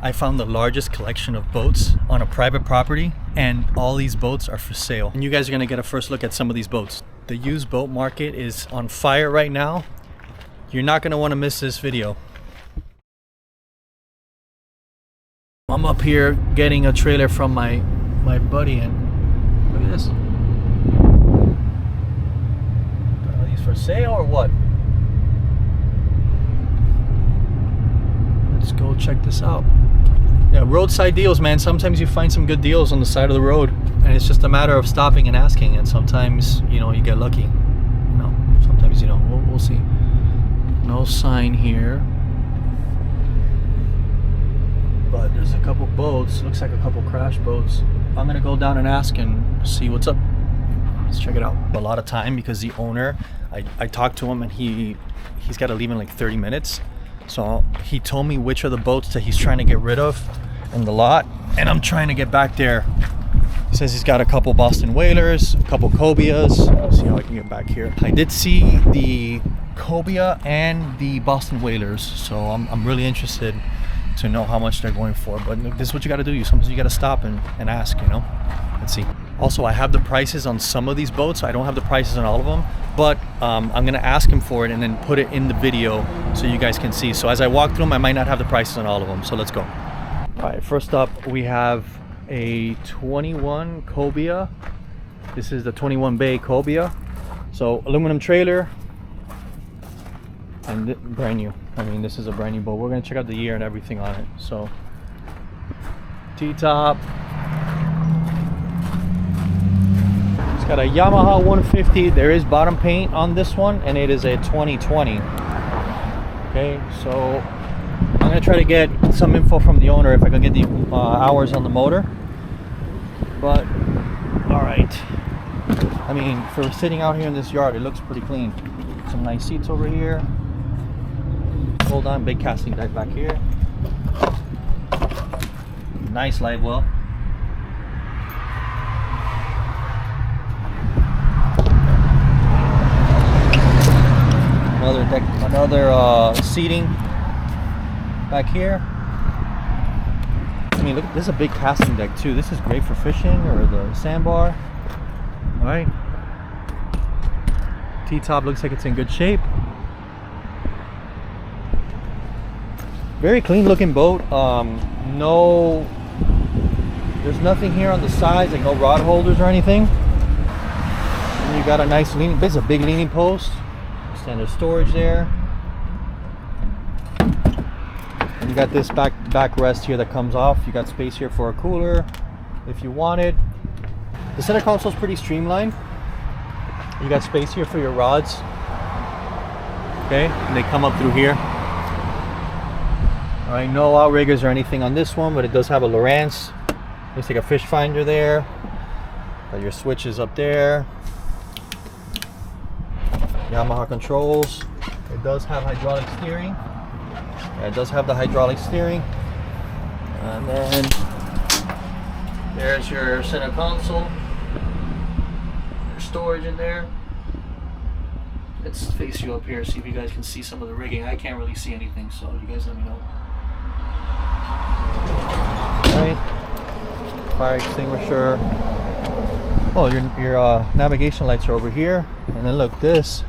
I found the largest collection of boats on a private property, and all these boats are for sale. And you guys are gonna get a first look at some of these boats. The used boat market is on fire right now. You're not gonna wanna miss this video. I'm up here getting a trailer from my buddy, and look at this. Are these for sale or what? Let's go check this out. Yeah, roadside deals, man. Sometimes you find some good deals on the side of the road, and it's just a matter of stopping and asking. And sometimes, you know, you get lucky. You know, sometimes, you know, we'll see. No sign here, but there's a couple boats. Looks like a couple crash boats. I'm gonna go down and ask and see what's up. Let's check it out. A lot of time because the owner, I talked to him, and he's got to leave in like 30 minutes. So he told me which are the boats that he's trying to get rid of in the lot, and I'm trying to get back there. He says he's got a couple Boston Whalers, a couple Cobias. Let's see how I can get back here. I did see the Cobia and the Boston Whalers, so I'm really interested to know how much they're going for. But this is what you got to do. Sometimes you got to stop and ask, you know. Let's see. Also, I have the prices on some of these boats. I don't have the prices on all of them, but I'm gonna ask him for it and then put it in the video so you guys can see. So as I walk through them, I might not have the prices on all of them. So let's go. All right, first up we have a 21 Cobia. This is the 21 bay Cobia. So aluminum trailer and brand new. I mean, this is a brand new boat. We're gonna check out the year and everything on it. So T-top. Got a Yamaha 150. There is bottom paint on this one, and it is a 2020. Okay, so I'm gonna try to get some info from the owner if I can get the hours on the motor. But all right, I mean, for sitting out here in this yard, it looks pretty clean. Some nice seats over here. Hold on, big casting deck back here. Nice live well. Another deck, another seating back here. I mean, look, this is a big casting deck too. This is great for fishing or the sandbar. All right. T-top looks like it's in good shape. Very clean looking boat. No, there's nothing here on the sides, like no rod holders or anything. And you got a nice leaning. This is a big leaning post. Standard storage there. And you got this back rest here that comes off. You got space here for a cooler if you wanted. The center console is pretty streamlined. You got space here for your rods. Okay, and they come up through here. All right, no outriggers or anything on this one, but it does have a Lowrance. Looks like a fish finder there. Got your switches up there. Yamaha controls. It does have hydraulic steering. Yeah, it does have the hydraulic steering. And then there's your center console. Your storage in there. Let's face you up here, see if you guys can see some of the rigging. I can't really see anything, so you guys let me know. Alright. Fire extinguisher. Oh, your navigation lights are over here. And then look, this.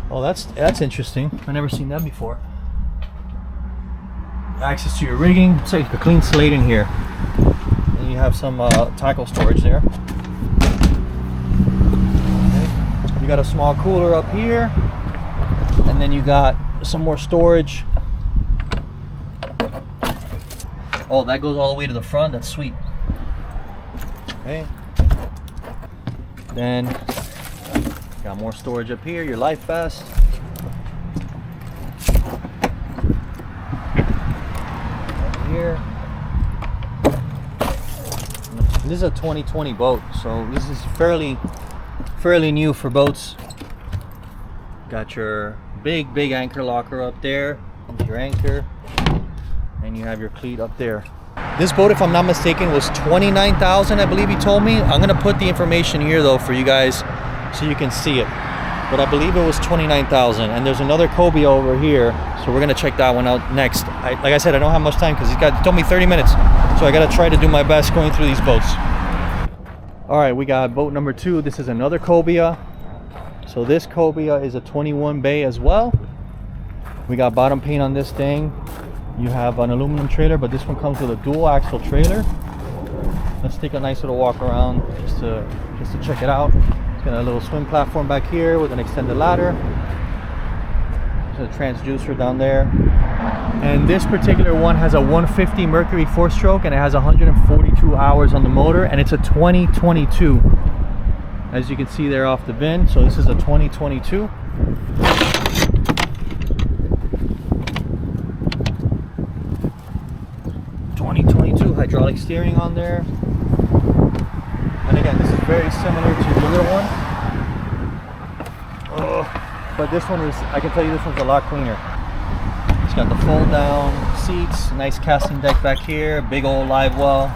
Oh, that's interesting. I've never seen that before. Access to your rigging. It's like a clean slate in here. And you have some tackle storage there. Okay. You got a small cooler up here, and then you got some more storage. Oh, that goes all the way to the front. That's sweet. Okay. Then got more storage up here, your life vest. Up here. This is a 2020 boat, so this is fairly new for boats. Got your big anchor locker up there, your anchor, and you have your cleat up there. This boat, if I'm not mistaken, was $29,000, I believe he told me. I'm gonna put the information here though for you guys so you can see it. but I believe it was 29,000. And there's another Cobia over here, so we're gonna check that one out next. Like I said, I don't have much time because he told me 30 minutes, so I gotta try to do my best going through these boats. All right, we got boat number 2. This is another Cobia. So this Cobia is a 21 bay as well. We got bottom paint on this thing. You have an aluminum trailer, but this one comes with a dual axle trailer. Let's take a nice little walk around just to check it out. It's got a little swim platform back here with an extended ladder. There's a transducer down there. And this particular one has a 150 Mercury 4-stroke, and it has 142 hours on the motor, and it's a 2022. As you can see there off the VIN, so this is a 2022. Hydraulic steering on there. And again, this is very similar to the other one. But this one is, I can tell you, this one's a lot cleaner. It's got the fold down seats, nice casting deck back here, big old live well.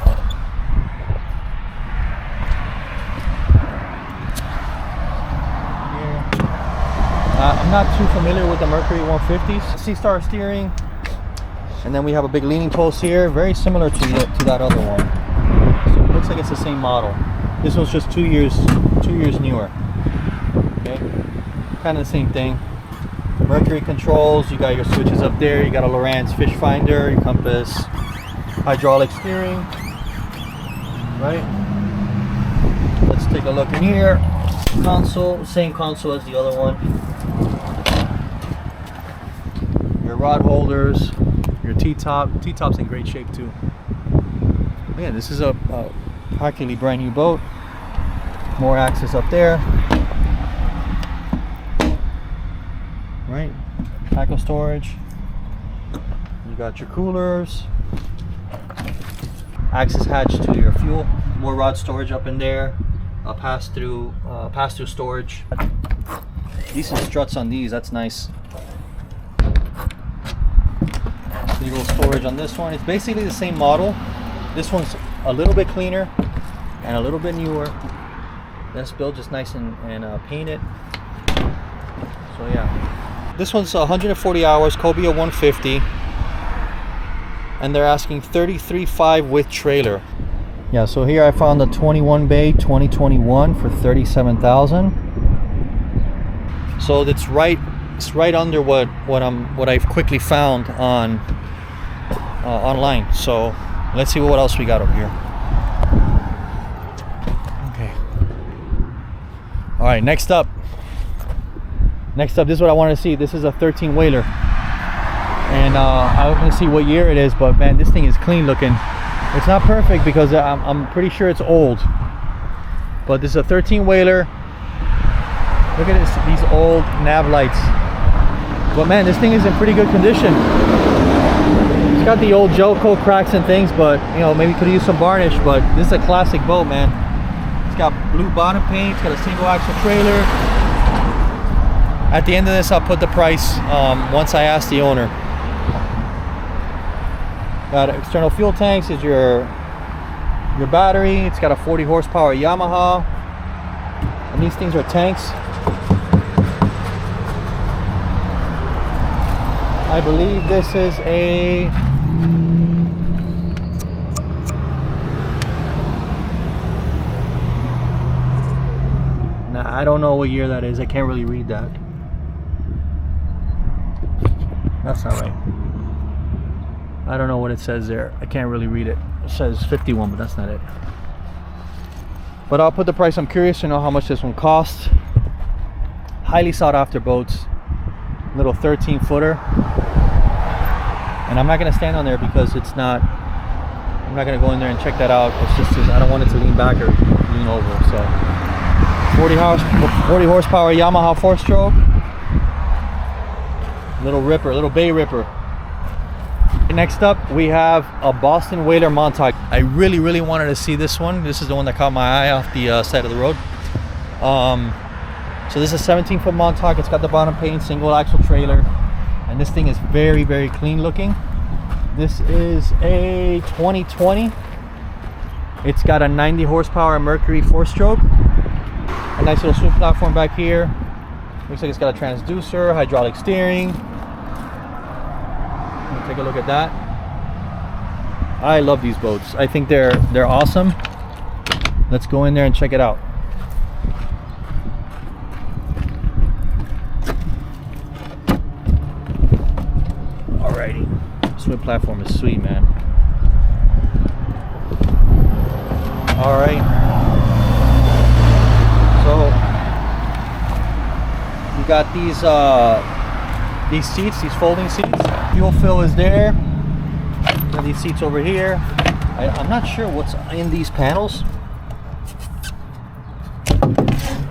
I'm not too familiar with the Mercury 150s. C-Star steering. And then we have a big leaning post here, very similar to that other one. So it looks like it's the same model. This one's just 2 years newer. Okay, kind of the same thing. Mercury controls. You got your switches up there. You got a Lowrance fish finder, your compass, hydraulic steering. Right. Let's take a look in here. Console, same console as the other one. Your rod holders. Your T-top's in great shape too. Man, this is a practically brand new boat. More access up there. Right, tackle storage. You got your coolers. Access hatch to your fuel. More rod storage up in there. Pass-through storage. Decent struts on these. That's nice. Big old storage on this one. It's basically the same model. This one's a little bit cleaner and a little bit newer. This build just nice and painted. So yeah, this one's 140 hours, Cobia 150, and they're asking 33.5 with trailer. Yeah, so here I found the 21 bay 2021 for 37,000. So it's right under what I've quickly found on online. So let's see what else we got over here. Okay. All right, next up, this is what I want to see. This is a 13 whaler, and I was gonna see what year it is, but man, this thing is clean looking. It's not perfect because I'm pretty sure it's old, but this is a 13 whaler. Look at this, these old nav lights. But man, this thing is in pretty good condition. It's got the old gel coat cracks and things, but you know, maybe could use some varnish, but this is a classic boat, man. It's got blue bottom paint, it's got a single axle trailer. At the end of this, I'll put the price once I ask the owner. Got external fuel tanks, is your battery. It's got a 40 horsepower Yamaha. And these things are tanks. I believe this is a I don't know what year that is. I can't really read that. That's not right. I don't know what it says there. I can't really read it. It says 51, but that's not it. But I'll put the price. I'm curious to know how much this one costs. Highly sought after boats. Little 13 footer. And I'm not going to stand on there because it's not, I'm not going to go in there and check that out. It's just, I don't want it to lean back or lean over. So 40 horsepower Yamaha 4-stroke. Little ripper, little bay ripper. Next up, we have a Boston Whaler Montauk. I really wanted to see this one. This is the one that caught my eye off the side of the road. So this is a 17-foot Montauk. It's got the bottom paint, single axle trailer, and this thing is very clean looking. This is a 2020. It's got a 90 horsepower Mercury 4-stroke. A nice little swim platform back here. Looks like it's got a transducer, hydraulic steering. Take a look at that. I love these boats. I think they're awesome. Let's go in there and check it out. Alrighty. Swim platform is sweet, man. Alright. So you got these seats, these folding seats. Fuel fill is there. And these seats over here. I'm not sure what's in these panels.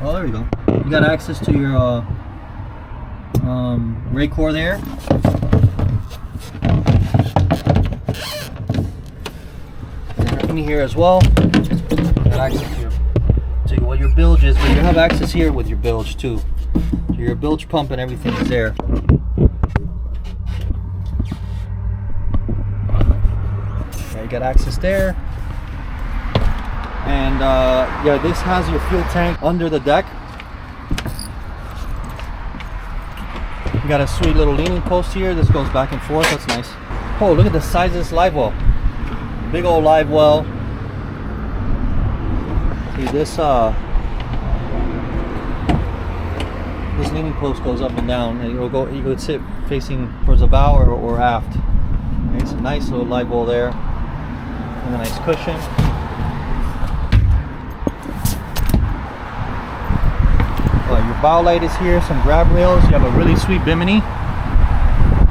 Oh, there we go. You got access to your Raycor there. In here as well. Got access to what your bilge is, but you have access here with your bilge too. So your bilge pump and everything is there. Yeah, you got access there. And yeah, this has your fuel tank under the deck. You got a sweet little leaning post here. This goes back and forth. That's nice. Oh, look at the size of this live well. Big old live well. See, this leaning post goes up and down, and you'll go. You could sit facing towards the bow or aft. Okay, it's a nice little live well there, and a nice cushion. Your bow light is here. Some grab rails. You have a really sweet bimini.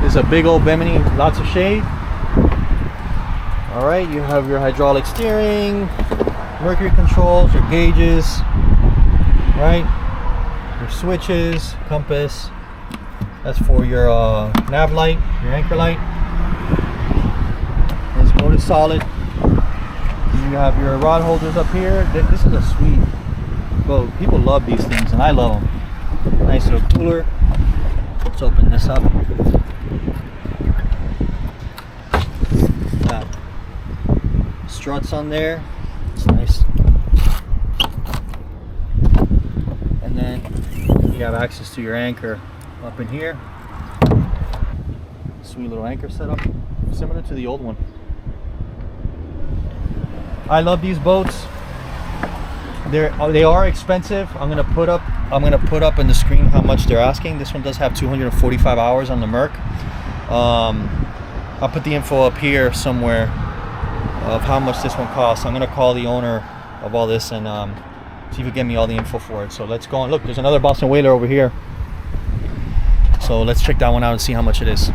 This is a big old bimini, lots of shade. All right, you have your hydraulic steering, Mercury controls, your gauges, right? Your switches, compass. That's for your nav light, your anchor light. This boat is solid. You have your rod holders up here. This is a sweet boat. People love these things, and I love them. Nice little cooler. Let's open this up. Struts on there. It's nice. And then you have access to your anchor up in here. Sweet little anchor setup, similar to the old one. I love these boats. They are expensive. I'm gonna put up on the screen how much they're asking. This one does have 245 hours on the Merc. I'll put the info up here somewhere of how much this one costs. I'm gonna call the owner of all this and see if he can get me all the info for it. So let's go and look. There's another Boston Whaler over here. So let's check that one out and see how much it is.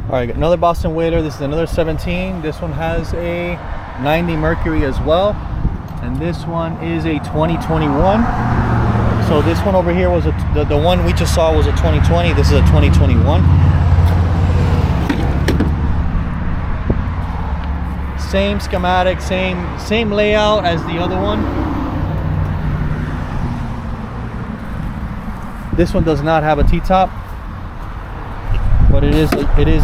All right, got another Boston Whaler. This is another 17. This one has a 90 Mercury as well, and this one is a 2021. So this one over here was the one we just saw was a 2020. This is a 2021. Same schematic, same layout as the other one. This one does not have a T-top, but it is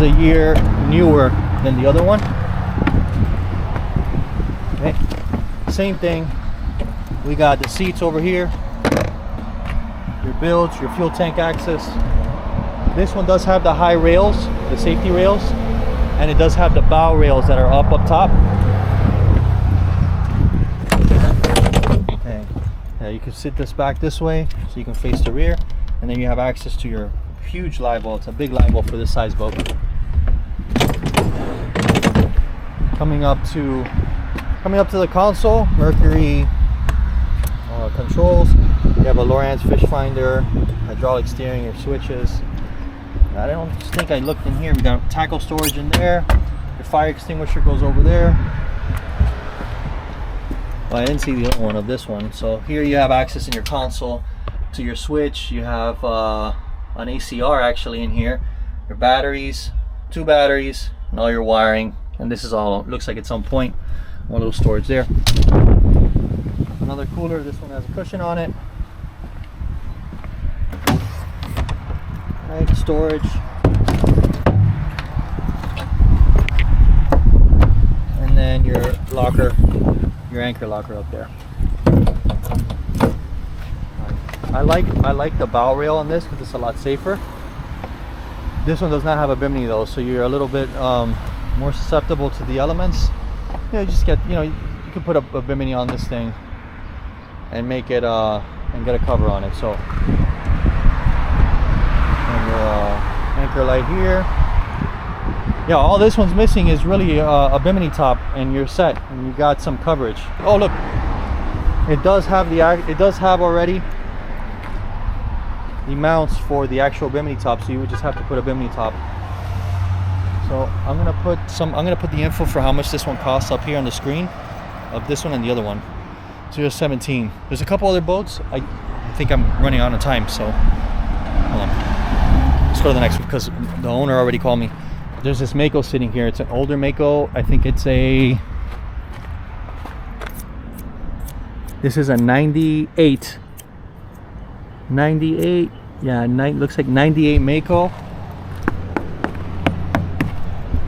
a year newer than the other one. Okay. Same thing. We got the seats over here, your bilge, your fuel tank access. This one does have the high rails, the safety rails, and it does have the bow rails that are up top. Okay. Yeah, you can sit this back this way so you can face the rear, and then you have access to your huge live well. It's a big live well for this size boat. Coming up to the console, Mercury controls. You have a Lowrance fish finder, hydraulic steering, your switches. I don't think I looked in here. We got tackle storage in there. Your fire extinguisher goes over there. Well, I didn't see the other one of this one. So here you have access in your console to your switch. You have an ACR actually in here. Your batteries, 2 batteries, and all your wiring. And this is all, looks like it's on point. One little storage there. Another cooler. This one has a cushion on it. Right, storage. And then your locker, your anchor locker up there. Right, I like the bow rail on this because it's a lot safer. This one does not have a bimini though, so you're a little bit more susceptible to the elements. Yeah, just get, you know, you can put a bimini on this thing and make it and get a cover on it. So and anchor light here. Yeah, all this one's missing is really a bimini top, and you're set, and you got some coverage. Oh look, it does have already the mounts for the actual bimini top, so you would just have to put a bimini top. So I'm gonna put the info for how much this one costs up here on the screen of this one and the other one. 017. There's a couple other boats. I think I'm running out of time, so hold on. Let's go to the next one because the owner already called me. There's this MAKO sitting here. It's an older MAKO. I think it's a, this is a 98. Yeah, looks like 98 MAKO.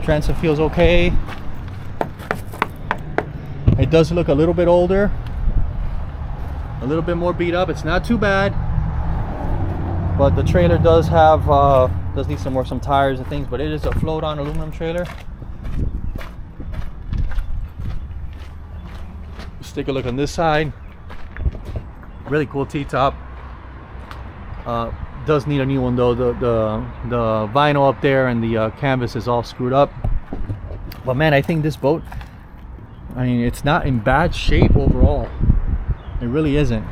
Transom feels okay. It does look a little bit older, a little bit more beat up. It's not too bad, but the trailer does have does need some tires and things, but it is a float-on aluminum trailer. Let's take a look on this side. Really cool T-top. Does need a new one though. The vinyl up there and the canvas is all screwed up. But man, I think this boat, I mean, it's not in bad shape overall. It really isn't.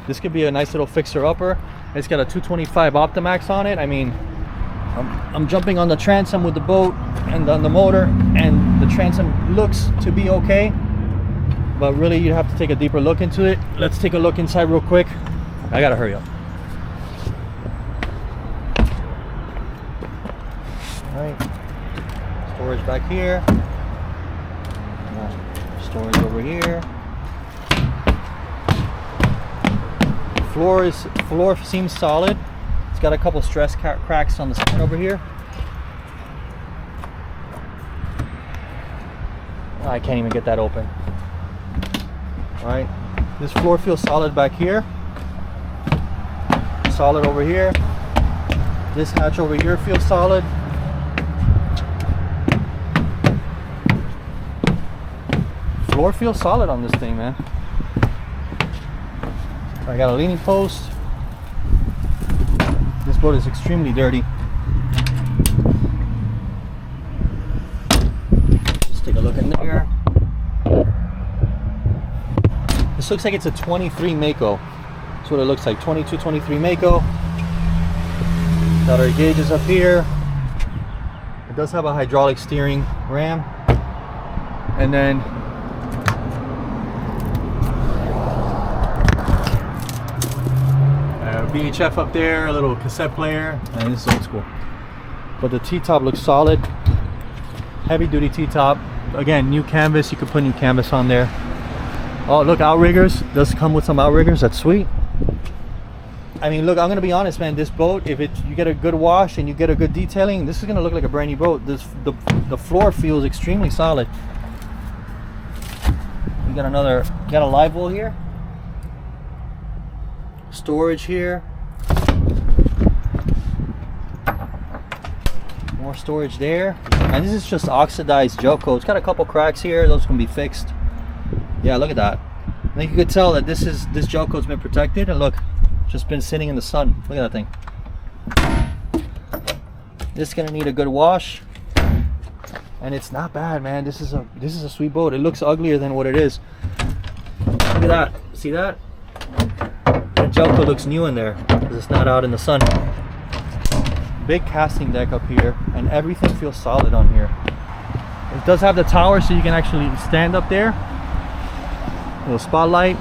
This could be a nice little fixer-upper. It's got a 225 Optimax on it. I mean, I'm jumping on the transom with the boat and on the motor, and the transom looks to be okay, but really you have to take a deeper look into it. Let's take a look inside real quick. I gotta hurry up. All right, storage back here, storage over here. Floor seems solid. It's got a couple stress cracks on the side over here. I can't even get that open. All right, this floor feels solid back here. Solid over here. This hatch over here feels solid. Floor feels solid on this thing, man. I got a leaning post. This boat is extremely dirty. Let's take a look in there. This looks like it's a 23 MAKO. That's what it looks like. 22, 23 MAKO. Got our gauges up here. It does have a hydraulic steering ram. And then VHF up there, a little cassette player, and this is old school. But the T-top looks solid. Heavy duty T-top. Again, new canvas. You can put new canvas on there. Oh, look, outriggers. Does come with some outriggers. That's sweet. I mean, look, I'm gonna be honest, man. This boat, if you get a good wash and you get a good detailing, this is gonna look like a brand new boat. The floor feels extremely solid. You got a live well here. Storage here. More storage there. And this is just oxidized gel coat. It's got a couple cracks here. Those can be fixed. Yeah, look at that. I think you could tell that this gel coat's been protected, and look, just been sitting in the sun. Look at that thing. This is gonna need a good wash, and it's not bad, man. This is a sweet boat. It looks uglier than what it is. Look at that. See that? The gel coat looks new in there because it's not out in the sun. Big casting deck up here, and everything feels solid on here. It does have the tower, so you can actually stand up there. Little spotlight.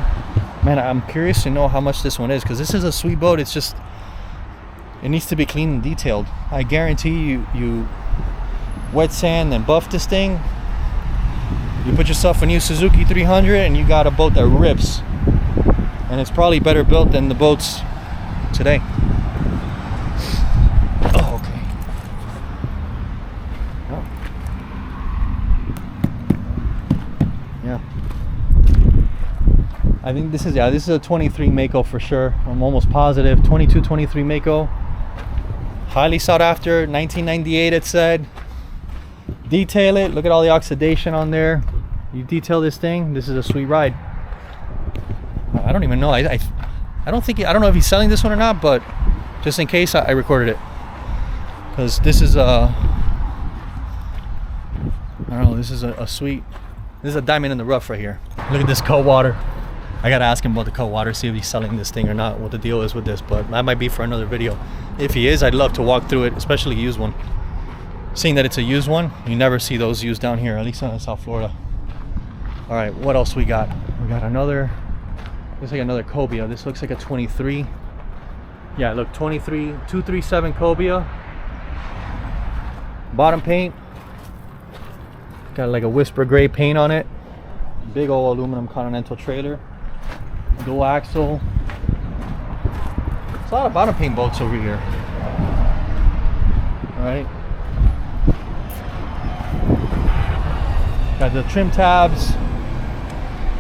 Man, I'm curious to know how much this one is, because this is a sweet boat. It's just, it needs to be clean and detailed. I guarantee you wet sand and buff this thing, you put yourself a new Suzuki 300 and you got a boat that rips. And it's probably better built than the boats today. Oh, okay. Oh. Yeah. I think this is, yeah, this is a 23 MAKO for sure. I'm almost positive. 22, 23 MAKO. Highly sought after. 1998 it said. Detail it. Look at all the oxidation on there. You detail this thing. This is a sweet ride. I don't even know. I don't think, I don't know if he's selling this one or not, but just in case, I recorded it. Because this is a, I don't know, this is a sweet, this is a diamond in the rough right here. Look at this cold water. I gotta ask him about the cold water, see if he's selling this thing or not, what the deal is with this, but that might be for another video. If he is, I'd love to walk through it, especially a used one. Seeing that it's a used one, you never see those used down here, at least in South Florida. All right, what else we got? We got another, looks like another Cobia. This looks like a 23. Yeah, look, 23, 237 Cobia. Bottom paint. Got like a whisper gray paint on it. Big old aluminum Continental trailer. Dual axle. There's a lot of bottom paint boats over here. Alright. Got the trim tabs.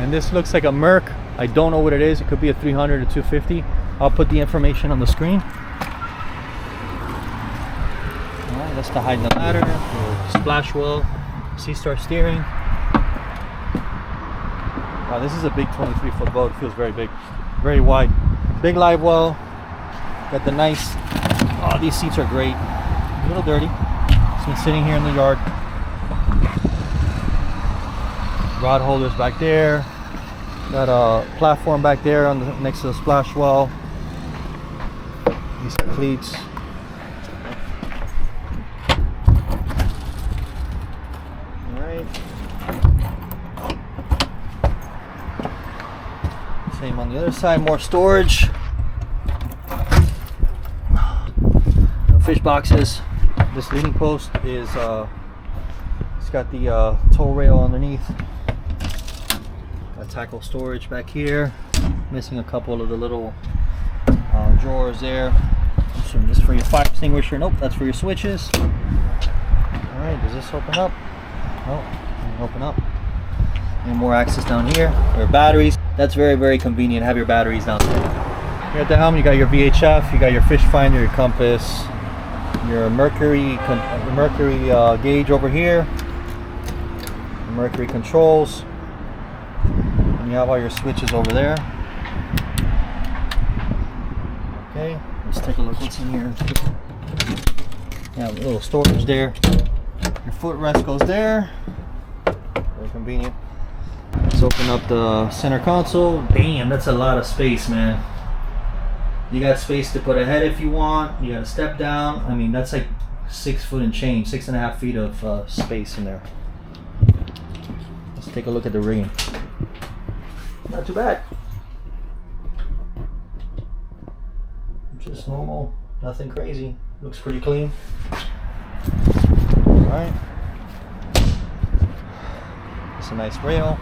And this looks like a Merc. I don't know what it is. It could be a 300 or 250. I'll put the information on the screen. Alright, that's to hide the ladder. Splash wheel. C-Star steering. Wow, this is a big 23-foot boat. It feels very big, very wide. Big live well. Got the nice, oh, these seats are great. A little dirty. It's been sitting here in the yard. Rod holders back there. Got a platform back there on the, next to the splash well. These cleats. Same on the other side, more storage. Fish boxes. This leaning post is it's got the tow rail underneath. Got tackle storage back here. Missing a couple of the little drawers there. So this is for your fire extinguisher. Nope, that's for your switches. Alright, does this open up? No, doesn't open up. And more access down here. Your batteries. That's very, very convenient. Have your batteries down there. Here at the helm, you got your VHF, you got your fish finder, your compass, your mercury gauge over here, mercury controls, and you have all your switches over there. Okay, let's take a look what's in here. You have a little storage there. Your footrest goes there. Very convenient. Let's open up the center console. Damn, that's a lot of space, man. You got space to put a head if you want. You got a step down. I mean, that's like 6 foot and change, 6.5 feet of space in there. Let's take a look at the rigging. Not too bad. Just normal, nothing crazy. Looks pretty clean. All right. It's a nice rail.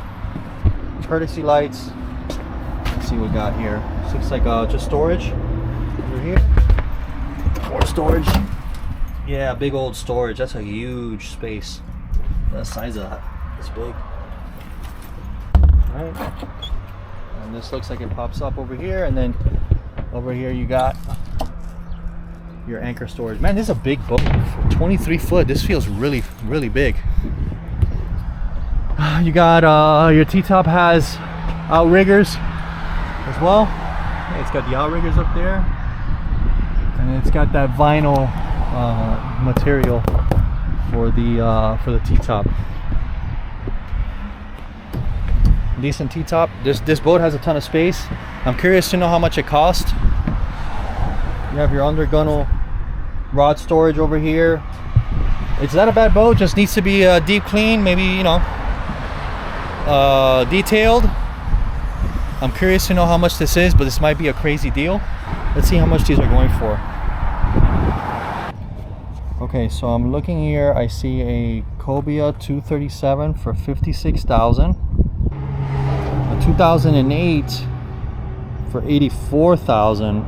Courtesy lights. Let's see what we got here. This looks like just storage over here. More storage. Yeah, big old storage. That's a huge space. The size of that. It's big. Alright. And this looks like it pops up over here, and then over here you got your anchor storage. Man, this is a big boat. For 23 foot, this feels really, really big. You got your T-top has outriggers as well. It's got the outriggers up there, and it's got that vinyl material for the T-top. Decent T-top. This boat has a ton of space. I'm curious to know how much it cost. You have your undergunnel rod storage over here. It's not a bad boat. Just needs to be deep clean, maybe, you know, detailed. I'm curious to know how much this is, but this might be a crazy deal. Let's see how much these are going for. Okay, so I'm looking here. I see a Cobia 237 for $56,000. A 2008 for $84,000.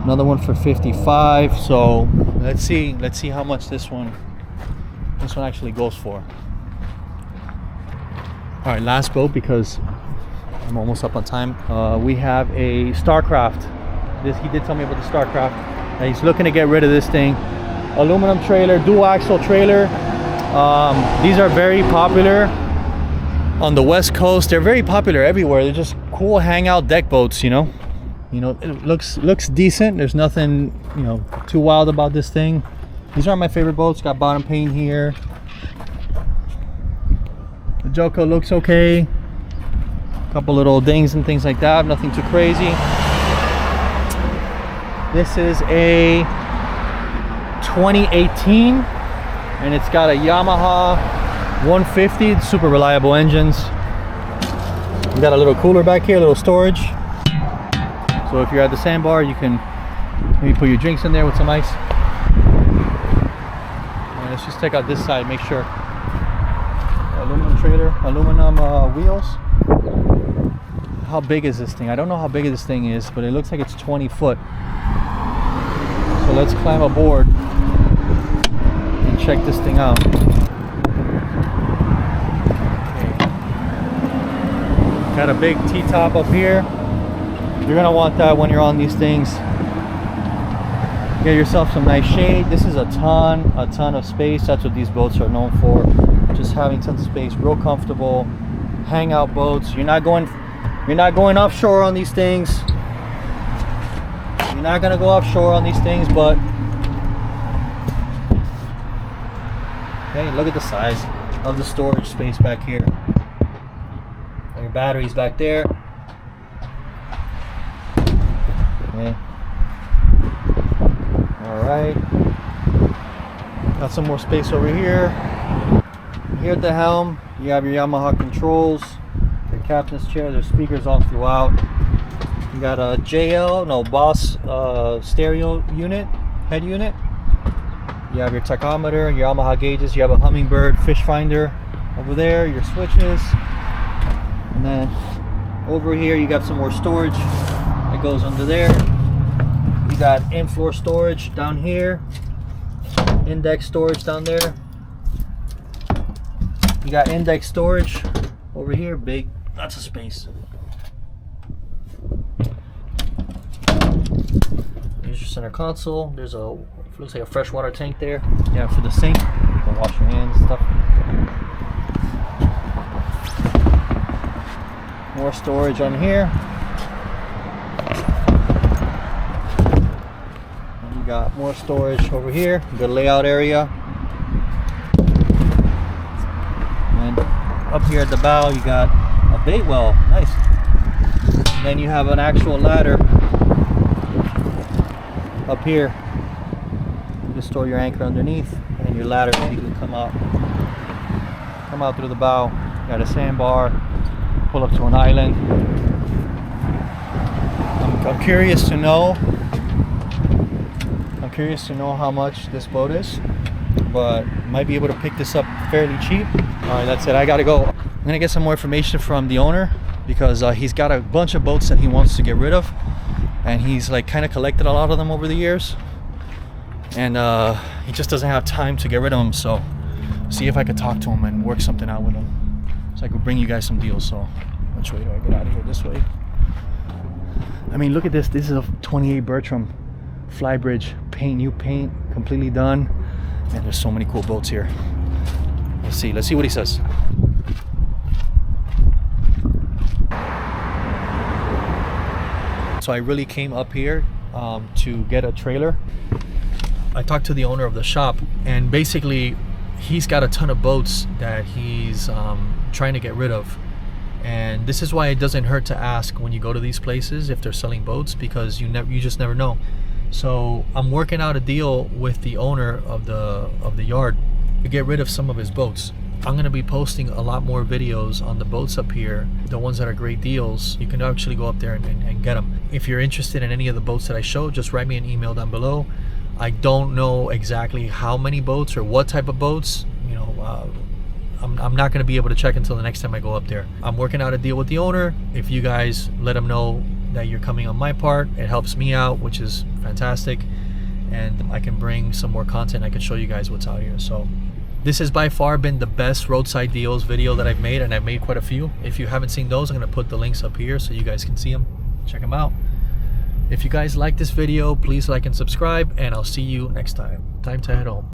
Another one for $55,000. So let's see how much this one actually goes for. All right, last boat, because I'm almost up on time. We have a STARCRAFT. He did tell me about the STARCRAFT. He's looking to get rid of this thing. Aluminum trailer, dual axle trailer. These are very popular on the West Coast. They're very popular everywhere. They're just cool hangout deck boats, you know. It looks decent. There's nothing, you know, too wild about this thing. These are my favorite boats. Got bottom paint here. The Joko looks okay. Couple little dings and things like that. Nothing too crazy. This is a 2018, and it's got a Yamaha 150. Super reliable engines. We got a little cooler back here, a little storage. So if you're at the sandbar, you can maybe put your drinks in there with some ice. And let's just check out this side, make sure. Aluminum trailer, aluminum wheels. How big is this thing? I don't know how big this thing is, but it looks like it's 20 foot. So let's climb aboard and check this thing out. Okay. Got a big T-top up here. You're gonna want that when you're on these things. Get yourself some nice shade. This is a ton of space. That's what these boats are known for. Just having tons of space, real comfortable. Hangout boats. You're not going offshore on these things. You're not gonna go offshore on these things, but hey, look at the size of the storage space back here. And your batteries back there. Okay. All right. Got some more space over here. Here at the helm, you have your Yamaha controls, your captain's chair. There's speakers all throughout. You got a Boss stereo unit, head unit. You have your tachometer, your Yamaha gauges. You have a Hummingbird fish finder over there, your switches. And then over here, you got some more storage that goes under there. You got in-floor storage down here, index storage down there. You got index storage over here, big, lots of space. Here's your center console. There's a, looks like a freshwater tank there. Yeah, for the sink. You can wash your hands and stuff. More storage on here. And you got more storage over here. Good layout area. And up here at the bow, you got a bait well. Nice. And then you have an actual ladder up here. You can store your anchor underneath, and your ladder, so you can come out through the bow. You got a sandbar, pull up to an island. I'm curious to know how much this boat is, but might be able to pick this up fairly cheap. All right, that's it. I gotta go. I'm gonna get some more information from the owner, because he's got a bunch of boats that he wants to get rid of, and he's like kind of collected a lot of them over the years, and he just doesn't have time to get rid of them. So see if I could talk to him and work something out with him, so I could bring you guys some deals. So which way do I get out of here? This way. I mean, look at this. This is a 28 Bertram Flybridge paint, new paint, completely done. And there's so many cool boats here. Let's see what he says. So I really came up here to get a trailer. I talked to the owner of the shop, and basically he's got a ton of boats that he's trying to get rid of. And this is why it doesn't hurt to ask when you go to these places if they're selling boats, because you just never know. So I'm working out a deal with the owner of the yard to get rid of some of his boats. I'm going to be posting a lot more videos on the boats up here, the ones that are great deals. You can actually go up there and get them. If you're interested in any of the boats that I showed, just write me an email down below. I don't know exactly how many boats or what type of boats, you know. I'm not going to be able to check until the next time I go up there. I'm working out a deal with the owner. If you guys let him know that you're coming on my part, it helps me out, which is fantastic, and I can bring some more content. I can show you guys what's out here. So This has by far been the best roadside deals video that I've made, and I've made quite a few. If you haven't seen those, I'm going to put the links up here so you guys can see them. Check them out. If you guys like this video, please like and subscribe, and I'll see you next time. Time to head home.